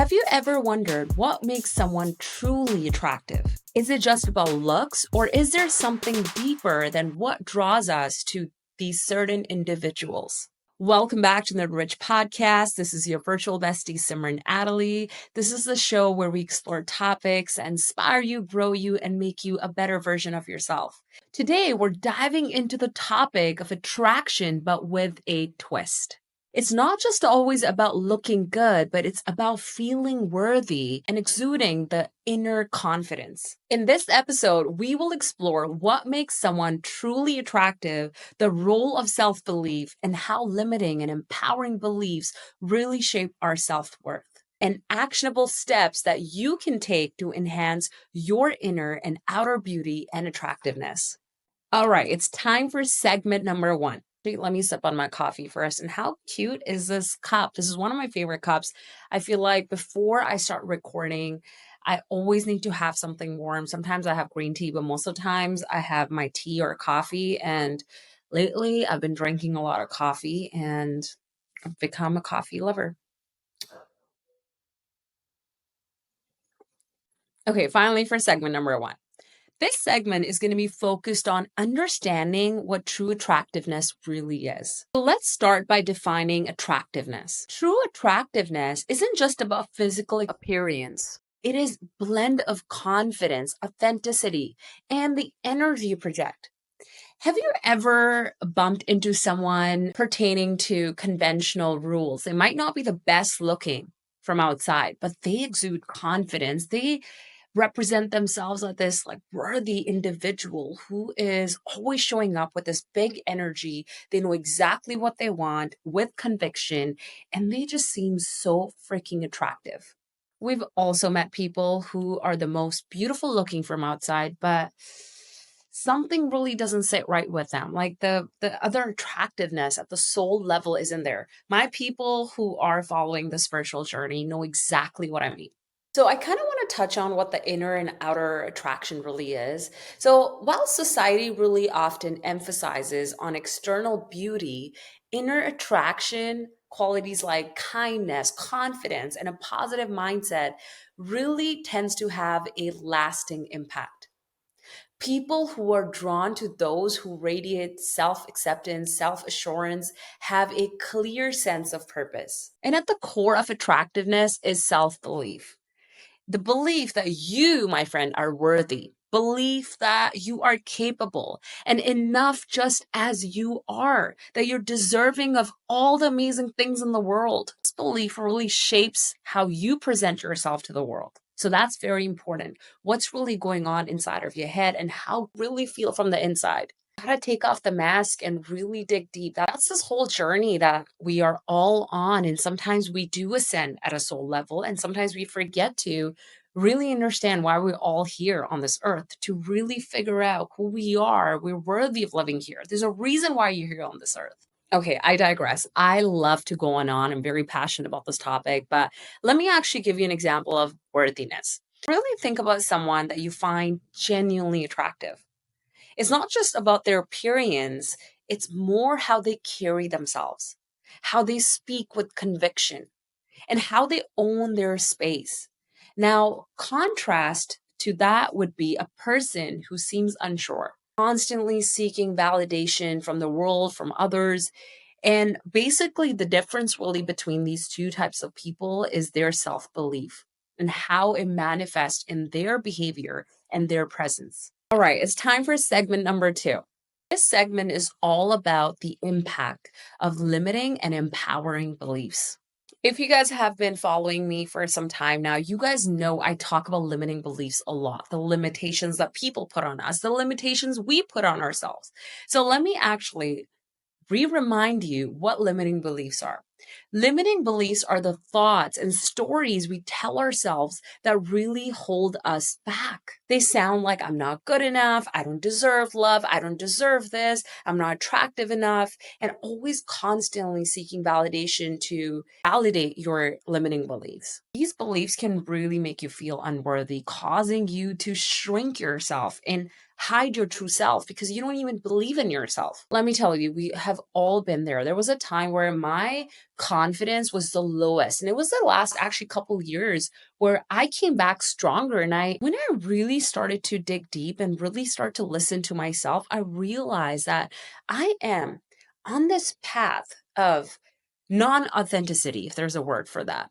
Have you ever wondered what makes someone truly attractive? Is it just about looks, or is there something deeper than what draws us to these certain individuals? Welcome back to the Enrich podcast. This is your virtual bestie, Simran Adderley. This is the show where we explore topics that inspire you, grow you, and make you a better version of yourself. Today, we're diving into the topic of attraction, but with a twist. It's not just always about looking good, but it's about feeling worthy and exuding the inner confidence. In this episode, we will explore what makes someone truly attractive, the role of self-belief, and how limiting and empowering beliefs really shape our self-worth, and actionable steps that you can take to enhance your inner and outer beauty and attractiveness. All right, it's time for segment number one. Let me sip on my coffee first. And how cute is this cup? This is one of my favorite cups. I feel like before I start recording, I always need to have something warm. Sometimes I have green tea, but most of the times I have my tea or coffee. And lately I've been drinking a lot of coffee and I've become a coffee lover. Okay, finally for segment number one. This segment is going to be focused on understanding what true attractiveness really is. So let's start by defining attractiveness. True attractiveness isn't just about physical appearance. It is a blend of confidence, authenticity, and the energy you project. Have you ever bumped into someone pertaining to conventional rules? They might not be the best looking from outside, but they exude confidence. They represent themselves as this worthy individual who is always showing up with this big energy. They know exactly what they want with conviction, and they just seem so freaking attractive. We've also met people who are the most beautiful looking from outside, but something really doesn't sit right with them. Like the other attractiveness at the soul level isn't there. My people who are following the spiritual journey know exactly what I mean. So I kind of want to touch on what the inner and outer attraction really is. So while society really often emphasizes on external beauty, inner attraction, qualities like kindness, confidence, and a positive mindset really tends to have a lasting impact. People who are drawn to those who radiate self acceptance, self assurance, have a clear sense of purpose. And at the core of attractiveness is self belief. The belief that you, my friend, are worthy, belief that you are capable and enough just as you are, that you're deserving of all the amazing things in the world. This belief really shapes how you present yourself to the world. So that's very important. What's really going on inside of your head and how you really feel from the inside. Gotta take off the mask and really dig deep. That's this whole journey that we are all on. And sometimes we do ascend at a soul level, and sometimes we forget to really understand why we're all here on this earth, to really figure out who we are. We're worthy of living here. There's a reason why you're here on this earth. Okay, I digress. I love to go on. I'm very passionate about this topic, but let me actually give you an example of worthiness. Really think about someone that you find genuinely attractive. It's not just about their appearance, it's more how they carry themselves, how they speak with conviction, and how they own their space. Now, contrast to that would be a person who seems unsure, constantly seeking validation from the world, from others. And basically, the difference really between these two types of people is their self belief and how it manifests in their behavior and their presence. All right, it's time for segment number two. This segment is all about the impact of limiting and empowering beliefs. If you guys have been following me for some time now, you guys know I talk about limiting beliefs a lot, the limitations that people put on us, the limitations we put on ourselves. So let me actually remind you what limiting beliefs are. Limiting beliefs are the thoughts and stories we tell ourselves that really hold us back. They sound like I'm not good enough, I don't deserve love, I don't deserve this, I'm not attractive enough, and always constantly seeking validation to validate your limiting beliefs. These beliefs can really make you feel unworthy, causing you to shrink yourself and hide your true self because you don't even believe in yourself. Let me tell you, we have all been there. There was a time where my confidence was the lowest. And it was the last actually couple years where I came back stronger. And when I really started to dig deep and really start to listen to myself, I realized that I am on this path of non-authenticity, if there's a word for that.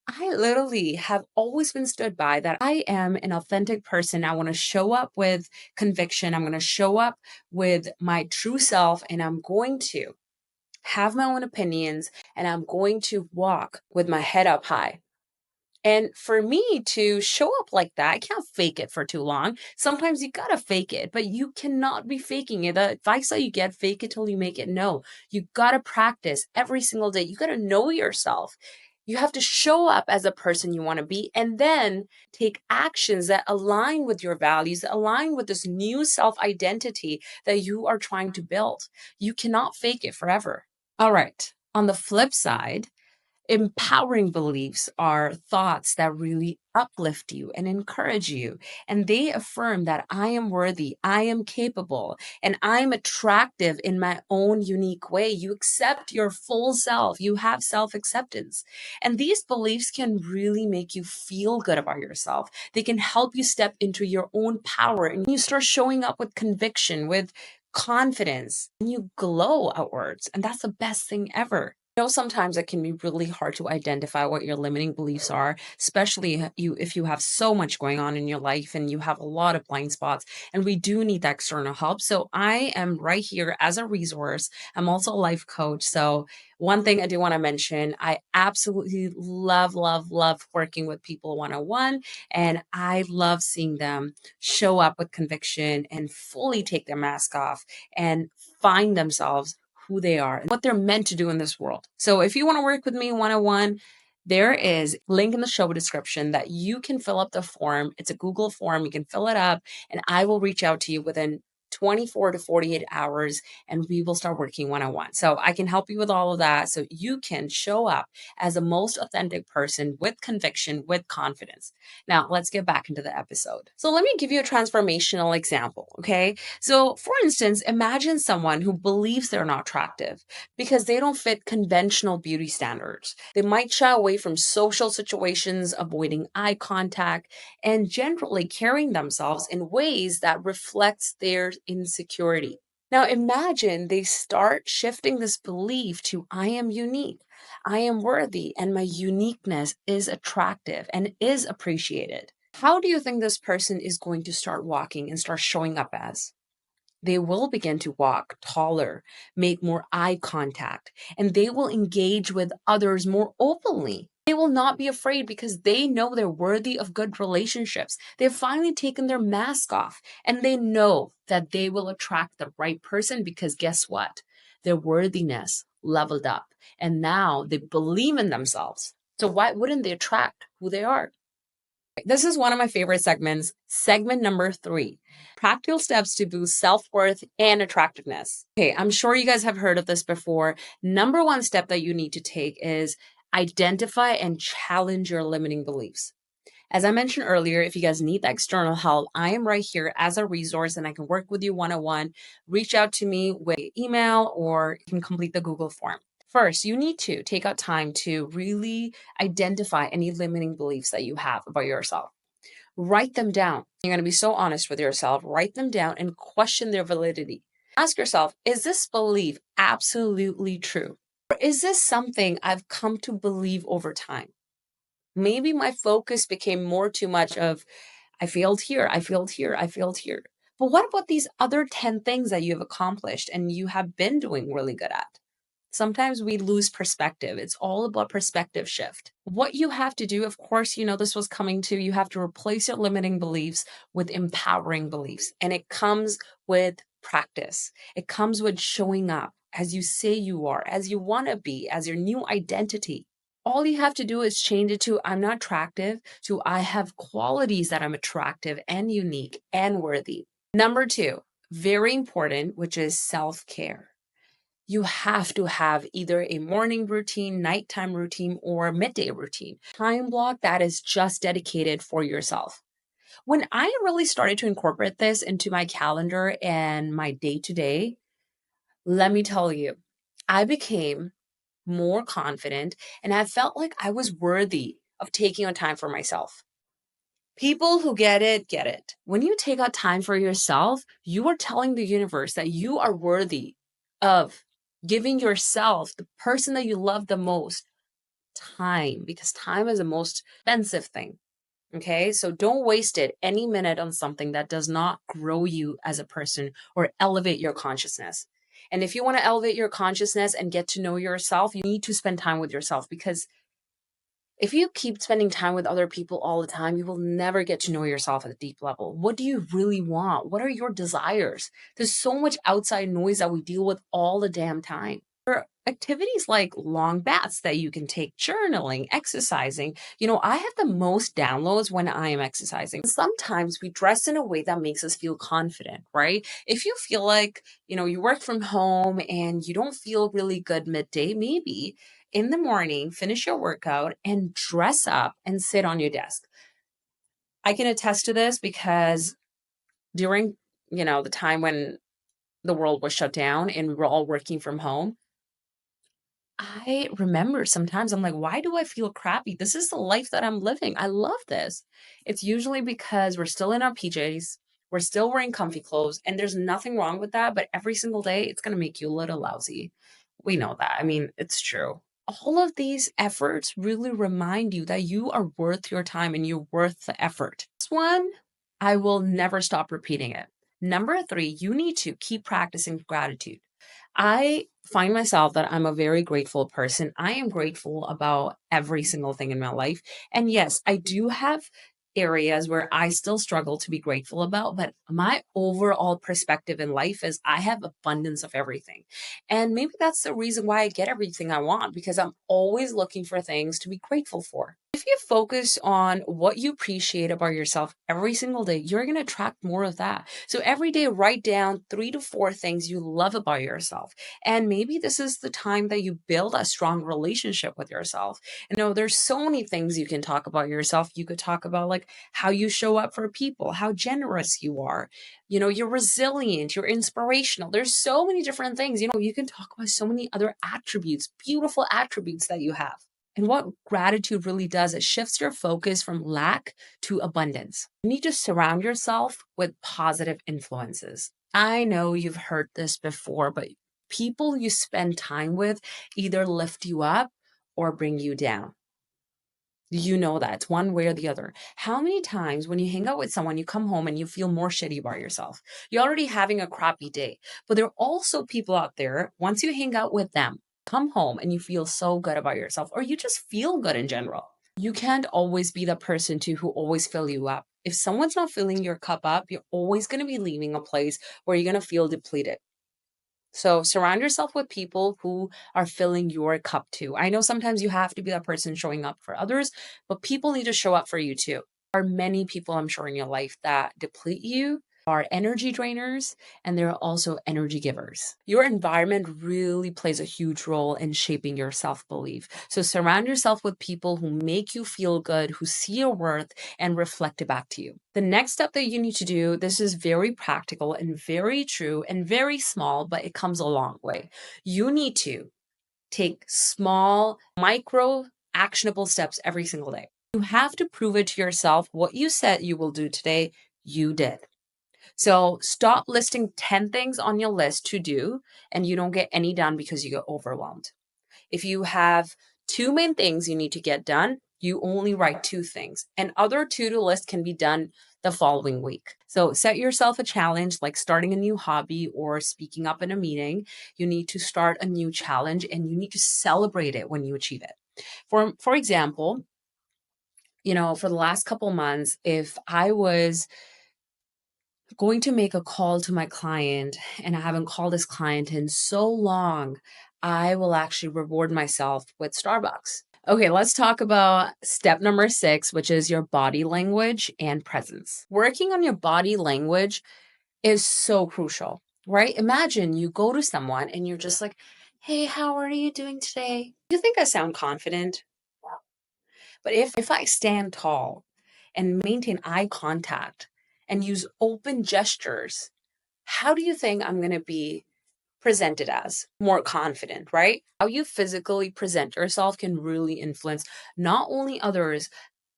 I literally have always been stood by that I am an authentic person. I want to show up with conviction. I'm going to show up with my true self, and I'm going to have my own opinions, and I'm going to walk with my head up high. And for me to show up like that, I can't fake it for too long. Sometimes you gotta fake it, but you cannot be faking it. The advice that you get, fake it till you make it. No, you gotta practice every single day. You gotta know yourself. You have to show up as a person you want to be, and then take actions that align with your values, that align with this new self identity that you are trying to build. You cannot fake it forever. All right. On the flip side, empowering beliefs are thoughts that really uplift you and encourage you. And they affirm that I am worthy, I am capable, and I'm attractive in my own unique way. You accept your full self, you have self acceptance. And these beliefs can really make you feel good about yourself. They can help you step into your own power, and you start showing up with conviction, with confidence, and you glow outwards. And that's the best thing ever. I know sometimes it can be really hard to identify what your limiting beliefs are, especially if you have so much going on in your life and you have a lot of blind spots, and we do need that external help. So I am right here as a resource. I'm also a life coach. So one thing I do want to mention, I absolutely love, love, love working with people one-on-one, and I love seeing them show up with conviction and fully take their mask off and find themselves who they are and what they're meant to do in this world. So if you want to work with me one-on-one, there is a link in the show description that you can fill up the form. It's a Google form. You can fill it up, and I will reach out to you within 24 to 48 hours, and we will start working one-on-one. So I can help you with all of that so you can show up as the most authentic person with conviction, with confidence. Now, let's get back into the episode. So let me give you a transformational example, okay? So for instance, imagine someone who believes they're not attractive because they don't fit conventional beauty standards. They might shy away from social situations, avoiding eye contact, and generally carrying themselves in ways that reflects their insecurity. Now imagine they start shifting this belief to I am unique, I am worthy, and my uniqueness is attractive and is appreciated. How do you think this person is going to start walking and start showing up as? They will begin to walk taller, make more eye contact, and they will engage with others more openly. They will not be afraid because they know they're worthy of good relationships. They've finally taken their mask off, and they know that they will attract the right person because guess what? Their worthiness leveled up, and now they believe in themselves. So why wouldn't they attract who they are? This is one of my favorite segments, segment number 3, practical steps to boost self-worth and attractiveness. Okay, I'm sure you guys have heard of this before. Number one step that you need to take is identify and challenge your limiting beliefs. As I mentioned earlier, if you guys need that external help, I am right here as a resource and I can work with you one-on-one. Reach out to me with email or you can complete the Google form. First, you need to take out time to really identify any limiting beliefs that you have about yourself. Write them down. You're going to be so honest with yourself. Write them down and question their validity. Ask yourself, is this belief absolutely true? Or is this something I've come to believe over time? Maybe my focus became more too much of, I failed here, I failed here, I failed here. But what about these other 10 things that you have accomplished and you have been doing really good at? Sometimes we lose perspective. It's all about perspective shift. What you have to do, of course, this was coming to, you have to replace your limiting beliefs with empowering beliefs. And it comes with practice. It comes with showing up as you say you are, as you want to be, as your new identity. All you have to do is change it to I'm not attractive to I have qualities that I'm attractive and unique and worthy. Number 2, very important, which is self-care. You have to have either a morning routine, nighttime routine, or midday routine. Time block that is just dedicated for yourself. When I really started to incorporate this into my calendar and my day-to-day, let me tell you, I became more confident, and I felt like I was worthy of taking on time for myself. People who get it, get it. When you take out time for yourself, you are telling the universe that you are worthy of giving yourself, the person that you love the most, time, because time is the most expensive thing. Okay, so don't waste it any minute on something that does not grow you as a person or elevate your consciousness. And if you want to elevate your consciousness and get to know yourself, you need to spend time with yourself, because if you keep spending time with other people all the time, you will never get to know yourself at a deep level. What do you really want? What are your desires? There's so much outside noise that we deal with all the damn time. There are activities like long baths that you can take, journaling, exercising. I have the most downloads when I am exercising. Sometimes we dress in a way that makes us feel confident, right? If you feel like, you work from home and you don't feel really good midday, maybe in the morning, finish your workout and dress up and sit on your desk. I can attest to this because during, the time when the world was shut down and we were all working from home, I remember sometimes I'm like, why do I feel crappy? This is the life that I'm living. I love this. It's usually because we're still in our PJs, we're still wearing comfy clothes, and there's nothing wrong with that. But every single day, it's going to make you a little lousy. We know that. I mean, it's true. All of these efforts really remind you that you are worth your time and you're worth the effort. This one, I will never stop repeating it. Number 3, you need to keep practicing gratitude. I find myself that I'm a very grateful person. I am grateful about every single thing in my life. And yes, I do have areas where I still struggle to be grateful about, but my overall perspective in life is I have abundance of everything. And maybe that's the reason why I get everything I want, because I'm always looking for things to be grateful for. If you focus on what you appreciate about yourself every single day, you're going to attract more of that. So every day, write down 3 to 4 things you love about yourself. And maybe this is the time that you build a strong relationship with yourself. There's so many things you can talk about yourself. You could talk about like how you show up for people, how generous you are. You're resilient, you're inspirational. There's so many different things. You can talk about so many other attributes, beautiful attributes that you have. And what gratitude really does, it shifts your focus from lack to abundance. You need to surround yourself with positive influences. I know you've heard this before, but people you spend time with either lift you up or bring you down. You know that. It's one way or the other. How many times when you hang out with someone, you come home and you feel more shitty about yourself? You're already having a crappy day. But there are also people out there, once you hang out with them, come home and you feel so good about yourself, or you just feel good in general. You can't always be the person who always fill you up. If someone's not filling your cup up, you're always going to be leaving a place where you're going to feel depleted. So surround yourself with people who are filling your cup too. I know sometimes you have to be that person showing up for others, but people need to show up for you too. There are many people, I'm sure, in your life that deplete you, are energy drainers, and there are also energy givers. Your environment really plays a huge role in shaping your self-belief. So surround yourself with people who make you feel good, who see your worth and reflect it back to you. The next step that you need to do, this is very practical and very true and very small, but it comes a long way. You need to take small, micro, actionable steps every single day. You have to prove it to yourself. What you said you will do today, you did. So stop listing 10 things on your list to do and you don't get any done because you get overwhelmed. If you have 2 main things you need to get done, you only write 2 things, and other to-do list can be done the following week. So set yourself a challenge like starting a new hobby or speaking up in a meeting. You need to start a new challenge and you need to celebrate it when you achieve it. For example, for the last couple months, if I was going to make a call to my client and I haven't called this client in so long, I will actually reward myself with Starbucks. Okay, let's talk about step number 6, which is your body language and presence. Working on your body language is so crucial, right? Imagine you go to someone and you're just like, hey, how are you doing today? You think I sound confident? But if I stand tall and maintain eye contact and use open gestures, how do you think I'm going to be presented as more confident, right? How you physically present yourself can really influence not only others,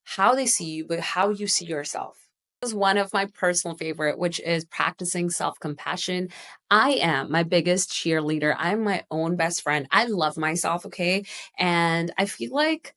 how they see you, but how you see yourself. This is one of my personal favorite, which is practicing self-compassion. I am my biggest cheerleader. I'm my own best friend. I love myself, okay? And I feel like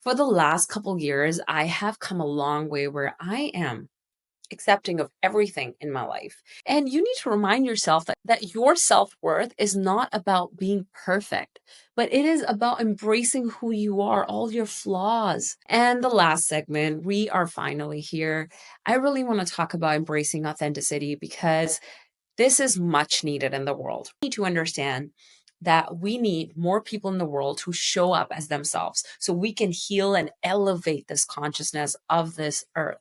for the last couple years, I have come a long way where I am accepting of everything in my life. And you need to remind yourself that your self worth is not about being perfect, but it is about embracing who you are, all your flaws. And the last segment, we are finally here. I really want to talk about embracing authenticity because this is much needed in the world. We need to understand that we need more people in the world who show up as themselves so we can heal and elevate this consciousness of this earth.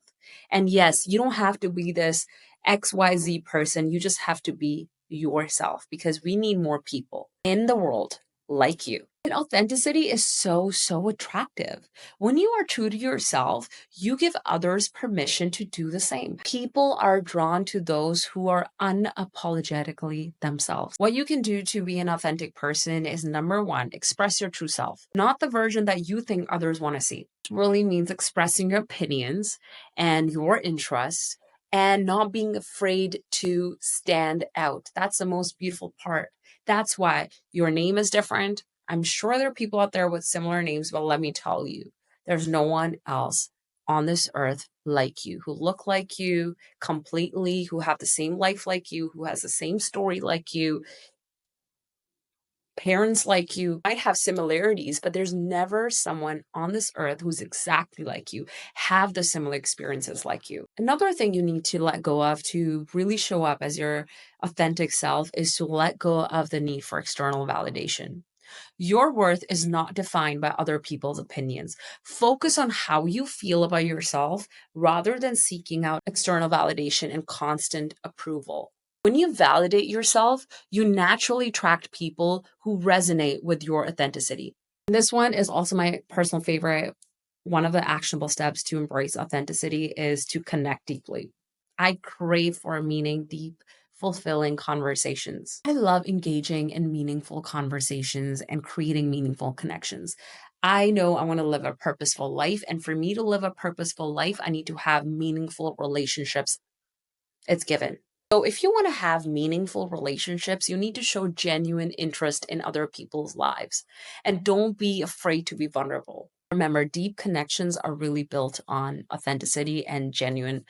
And yes, you don't have to be this XYZ person. You just have to be yourself because we need more people in the world like you. And authenticity is so attractive. When you are true to yourself, you give others permission to do the same. People are drawn to those who are unapologetically themselves. What you can do to be an authentic person is number one, express your true self, not the version that you think others want to see. It really means expressing your opinions and your interests and not being afraid to stand out. That's the most beautiful part. That's why your name is different. I'm sure there are people out there with similar names, but let me tell you, there's no one else on this earth like you, who look like you completely, who have the same life like you, who has the same story like you, parents like you, might have similarities, but there's never someone on this earth who's exactly like you, have the similar experiences like you. Another thing you need to let go of to really show up as your authentic self is to let go of the need for external validation. Your worth is not defined by other people's opinions. Focus on how you feel about yourself rather than seeking out external validation and constant approval. When you validate yourself, you naturally attract people who resonate with your authenticity. This one is also my personal favorite. One of the actionable steps to embrace authenticity is to connect deeply. I crave for meaning, deep, fulfilling conversations. I love engaging in meaningful conversations and creating meaningful connections. I know I want to live a purposeful life. And for me to live a purposeful life, I need to have meaningful relationships. It's given. So if you want to have meaningful relationships, you need to show genuine interest in other people's lives. And don't be afraid to be vulnerable. Remember, deep connections are really built on authenticity and genuine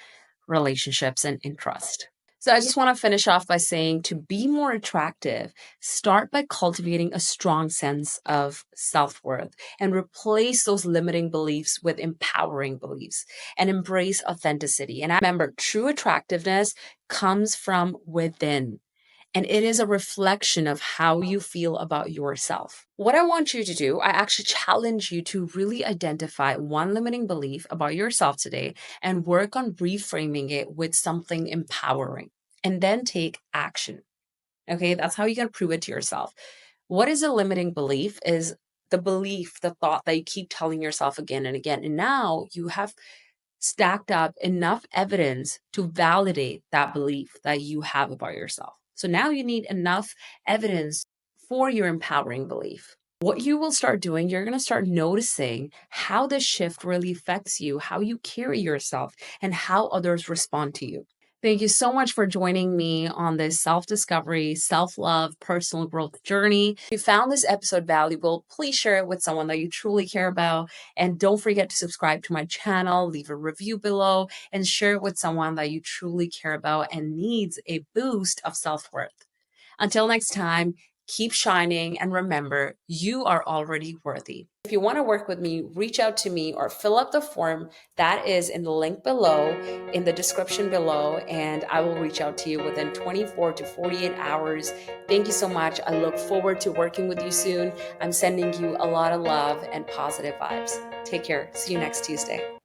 relationships and interest. So I just want to finish off by saying to be more attractive, start by cultivating a strong sense of self-worth and replace those limiting beliefs with empowering beliefs and embrace authenticity. And remember, true attractiveness comes from within. And it is a reflection of how you feel about yourself. What I want you to do, I actually challenge you to really identify one limiting belief about yourself today and work on reframing it with something empowering and then take action. Okay, that's how you can prove it to yourself. What is a limiting belief is the belief, the thought that you keep telling yourself again and again. And now you have stacked up enough evidence to validate that belief that you have about yourself. So now you need enough evidence for your empowering belief. What you will start doing, you're going to start noticing how this shift really affects you, how you carry yourself, and how others respond to you. Thank you so much for joining me on this self-discovery, self-love, personal growth journey. If you found this episode valuable, please share it with someone that you truly care about. And don't forget to subscribe to my channel, leave a review below, and share it with someone that you truly care about and needs a boost of self-worth. Until next time, keep shining and remember, you are already worthy. If you want to work with me, reach out to me or fill up the form that is in the link below, in the description below, and I will reach out to you within 24 to 48 hours. Thank you so much. I look forward to working with you soon. I'm sending you a lot of love and positive vibes. Take care. See you next Tuesday.